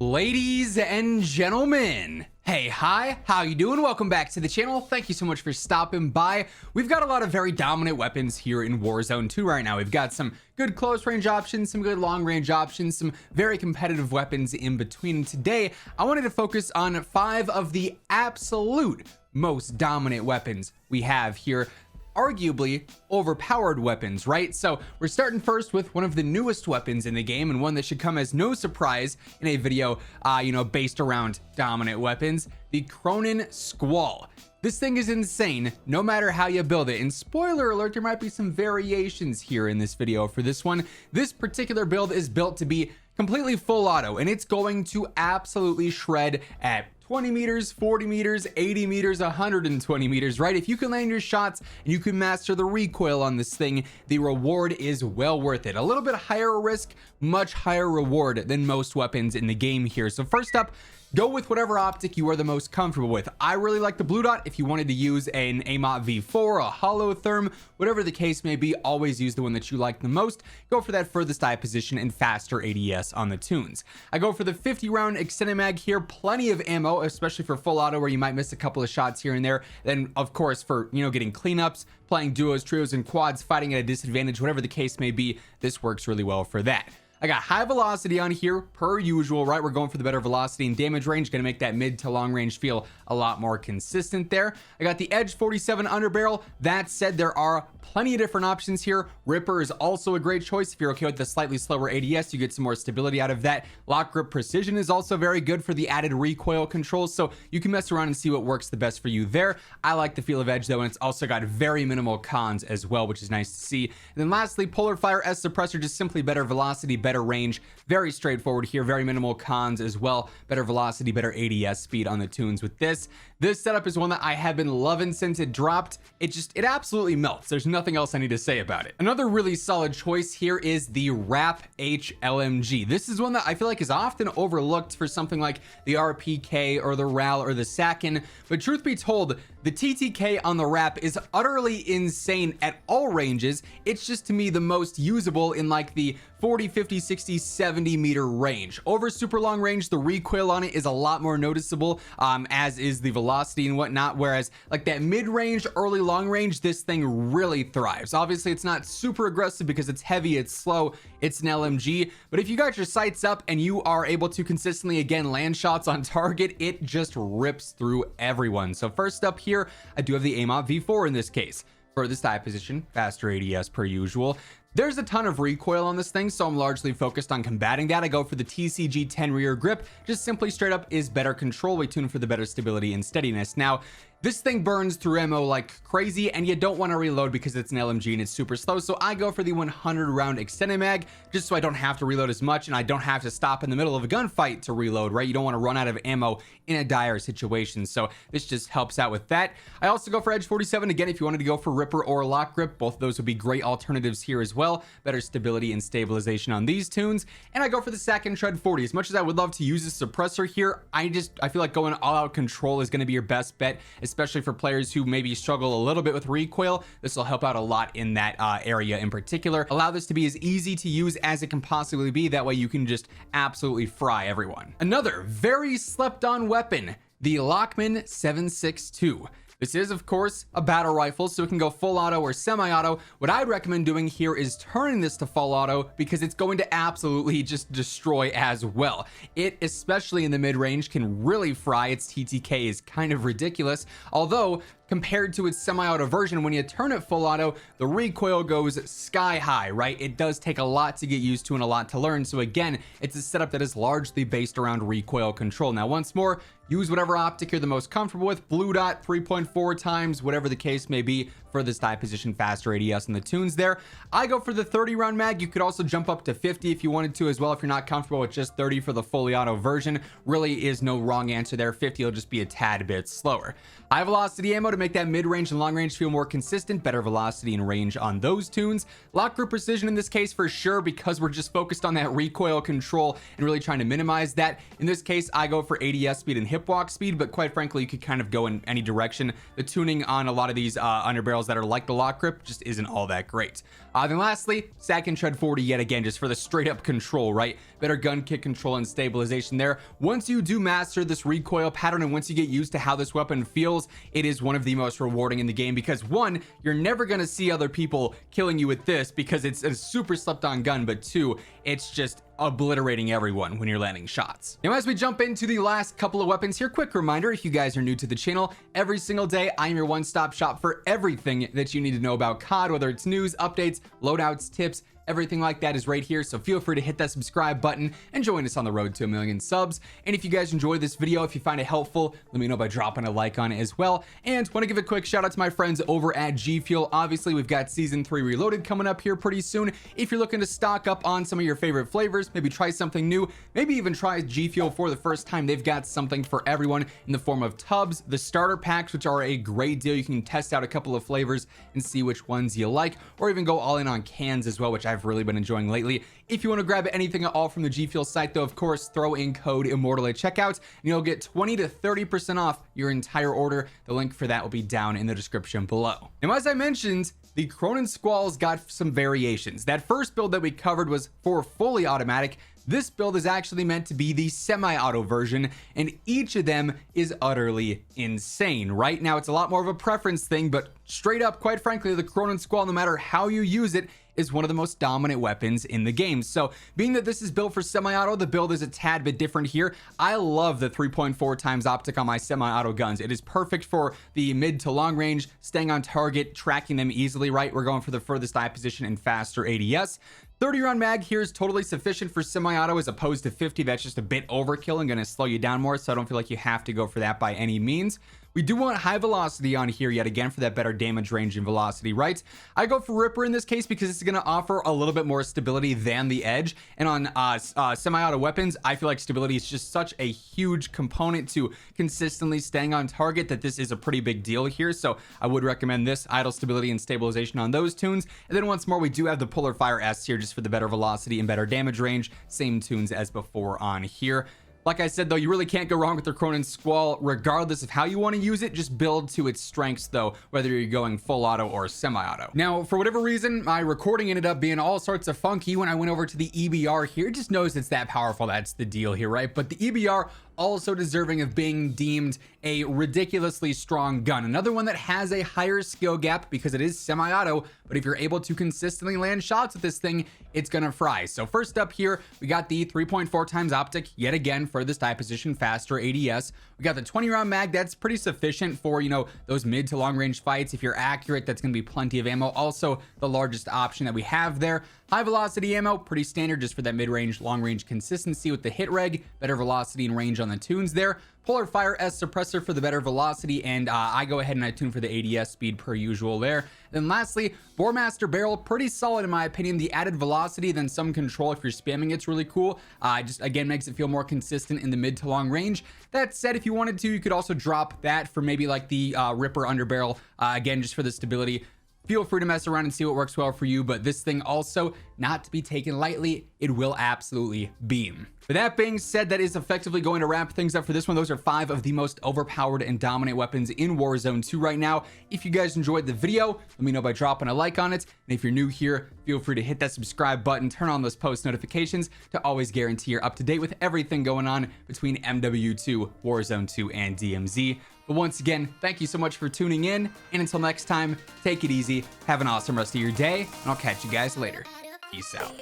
Ladies and gentlemen, hey, hi, how you doing? Welcome back to the channel. Thank you so much for stopping by. We've got a lot of very dominant weapons here in Warzone 2 right now. We've got some good close range options, some good long range options, some very competitive weapons in between. Today, I wanted to focus on 5 of the absolute most dominant weapons we have here. Arguably overpowered weapons, right? So we're starting first with one of the newest weapons in the game, and one that should come as no surprise in a video based around dominant weapons, the Cronen Squall. This thing is insane no matter how you build it, and spoiler alert, there might be some variations here in this video for this one. This particular build is built to be completely full auto, and it's going to absolutely shred at 20 meters, 40 meters, 80 meters, 120 meters, right? If you can land your shots and you can master the recoil on this thing, the reward is well worth it. A little bit higher risk, much higher reward than most weapons in the game here. So first up, go with whatever optic you are the most comfortable with. I really like the blue dot. If you wanted to use an AMOT V4, a holotherm, whatever the case may be, always use the one that you like the most. Go for that furthest eye position and faster ADS on the tunes. I go for the 50 round extended mag here. Plenty of ammo, especially for full auto where you might miss a couple of shots here and there. Then of course for, getting cleanups, playing duos, trios, and quads, fighting at a disadvantage, whatever the case may be, this works really well for that. I got high velocity on here per usual, right? We're going for the better velocity and damage range, gonna make that mid to long range feel a lot more consistent there. I got the Edge 47 underbarrel. That said, there are plenty of different options here. Ripper is also a great choice. If you're okay with the slightly slower ADS, you get some more stability out of that. Lock grip precision is also very good for the added recoil controls, so you can mess around and see what works the best for you there. I like the feel of Edge though, and it's also got very minimal cons as well, which is nice to see. And then lastly, Polar Fire S suppressor, just simply better velocity, better range, very straightforward here, very minimal cons as well. Better velocity, better ADS speed on the tunes with this. This setup is one that I have been loving since it dropped. It absolutely melts. There's nothing else I need to say about it. Another really solid choice here is the RAPP LMG. This is one that I feel like is often overlooked for something like the RPK or the RAL or the Sakin, but truth be told, the TTK on the RAPP is utterly insane at all ranges. It's just to me the most usable in like the 40, 50, 60, 70 meter range. Over super long range, the recoil on it is a lot more noticeable, as is the velocity and whatnot, whereas like that mid-range, early long range, this thing really thrives. Obviously it's not super aggressive because it's heavy, it's slow, it's an LMG, but if you got your sights up and you are able to consistently again land shots on target, it just rips through everyone. So first up here, I do have the AMOT V4 in this case. Furthest eye position, faster ADS per usual. There's a ton of recoil on this thing, so I'm largely focused on combating that. I go for the TCG 10 rear grip, just simply straight up is better control. We tune for the better stability and steadiness. Now, this thing burns through ammo like crazy, and you don't want to reload because it's an LMG and it's super slow, so I go for the 100 round extended mag, just so I don't have to reload as much and I don't have to stop in the middle of a gunfight to reload, right? You don't want to run out of ammo in a dire situation, so this just helps out with that. I also go for Edge 47, again, if you wanted to go for Ripper or Lock Grip, both of those would be great alternatives here as well. Better stability and stabilization on these tunes. And I go for the Sakin Shred 40. As much as I would love to use a suppressor here, I feel like going all out control is going to be your best bet, especially for players who maybe struggle a little bit with recoil. This will help out a lot in that area in particular. Allow this to be as easy to use as it can possibly be. That way you can just absolutely fry everyone. Another very slept on weapon, the Lachmann 7.62. This is, of course, a battle rifle, so it can go full auto or semi-auto. What I'd recommend doing here is turning this to full auto because it's going to absolutely just destroy as well. It, especially in the mid-range, can really fry. Its TTK is kind of ridiculous, although compared to its semi-auto version, when you turn it full auto, the recoil goes sky high, right? It does take a lot to get used to and a lot to learn. So again, it's a setup that is largely based around recoil control. Now, once more, use whatever optic you're the most comfortable with. Blue dot, 3.4 times, whatever the case may be. Furthest eye position, faster ADS on the tunes there. I go for the 30 round mag. You could also jump up to 50 if you wanted to as well, if you're not comfortable with just 30 for the fully auto version. Really is no wrong answer there. 50 will just be a tad bit slower. High velocity ammo to make that mid-range and long range feel more consistent. Better velocity and range on those tunes. Lock grip precision in this case for sure, because we're just focused on that recoil control and really trying to minimize that. In this case, I go for ADS speed and hip walk speed, but quite frankly, you could kind of go in any direction. The tuning on a lot of these underbarrels barrels that are like the lock grip just isn't all that great. Then lastly, Sack and Tread 40 yet again, just for the straight up control, right? Better gun kick control and stabilization there. Once you do master this recoil pattern and once you get used to how this weapon feels, it is one of the most rewarding in the game because one, you're never going to see other people killing you with this because it's a super slept on gun, but two, it's just obliterating everyone when you're landing shots. Now, as we jump into the last couple of weapons here, quick reminder, if you guys are new to the channel, every single day I am your one-stop shop for everything that you need to know about COD, whether it's news, updates, loadouts, tips, everything like that is right here. So feel free to hit that subscribe button and join us on the road to 1 million subs. And if you guys enjoyed this video, if you find it helpful, let me know by dropping a like on it as well. And want to give a quick shout out to my friends over at G Fuel. Obviously, we've got season 3 Reloaded coming up here pretty soon. If you're looking to stock up on some of your favorite flavors, maybe try something new, maybe even try G Fuel for the first time, they've got something for everyone in the form of tubs, the starter packs, which are a great deal. You can test out a couple of flavors and see which ones you like, or even go all in on cans as well, which I've really been enjoying lately. If you want to grab anything at all from the G Fuel site, though, of course, throw in code Immortal at checkout and you'll get 20 to 30% off your entire order. The link for that will be down in the description below. Now, as I mentioned, the Cronen Squall's got some variations. That first build that we covered was for fully automatic. This build is actually meant to be the semi-auto version, and each of them is utterly insane. Right now, it's a lot more of a preference thing, but straight up, quite frankly, the Cronen Squall, no matter how you use it, is one of the most dominant weapons in the game. So being that this is built for semi-auto, the build is a tad bit different here. I love the 3.4 times optic on my semi-auto guns. It is perfect for the mid to long range, staying on target, tracking them easily, right? We're going for the furthest eye position and faster ADS. 30 round mag here is totally sufficient for semi-auto as opposed to 50. That's just a bit overkill and going to slow you down more, so I don't feel like you have to go for that by any means. We do want high velocity on here yet again for that better damage range and velocity, right? I go for Ripper in this case because it's going to offer a little bit more stability than the Edge. And on semi-auto weapons, I feel like stability is just such a huge component to consistently staying on target that this is a pretty big deal here. So I would recommend this idle stability and stabilization on those tunes. And then once more, we do have the Polar Fire S here just for the better velocity and better damage range. Same tunes as before on here. Like I said, though, you really can't go wrong with the Cronen Squall, regardless of how you want to use it. Just build to its strengths, though, whether you're going full auto or semi-auto. Now, for whatever reason, my recording ended up being all sorts of funky when I went over to the EBR here. It just knows it's that powerful. That's the deal here, right? But the EBR also deserving of being deemed a ridiculously strong gun. Another one that has a higher skill gap because it is semi-auto, but if you're able to consistently land shots with this thing, it's gonna fry. So first up here, we got the 3.4 times optic, yet again, furthest eye position, faster ADS. We got the 20 round mag, that's pretty sufficient for, you know, those mid to long range fights. If you're accurate, that's gonna be plenty of ammo. Also, the largest option that we have there. High velocity ammo, pretty standard just for that mid-range, long-range consistency with the hit reg, better velocity and range on the tunes there. Polar Fire S suppressor for the better velocity, and I go ahead and I tune for the ADS speed per usual there. Then lastly, Boremaster barrel, pretty solid in my opinion. The added velocity, then some control if you're spamming, it's really cool. Just again makes it feel more consistent in the mid to long range. That said, if you wanted to, you could also drop that for maybe like the Ripper underbarrel, again just for the stability. Feel free to mess around and see what works well for you, but this thing also, not to be taken lightly, it will absolutely beam. With that being said, that is effectively going to wrap things up for this one. Those are 5 of the most overpowered and dominant weapons in Warzone 2 right now. If you guys enjoyed the video, let me know by dropping a like on it. And if you're new here, feel free to hit that subscribe button, turn on those post notifications to always guarantee you're up to date with everything going on between MW2, Warzone 2, and DMZ. But once again, thank you so much for tuning in. And until next time, take it easy, have an awesome rest of your day, and I'll catch you guys later. Peace out.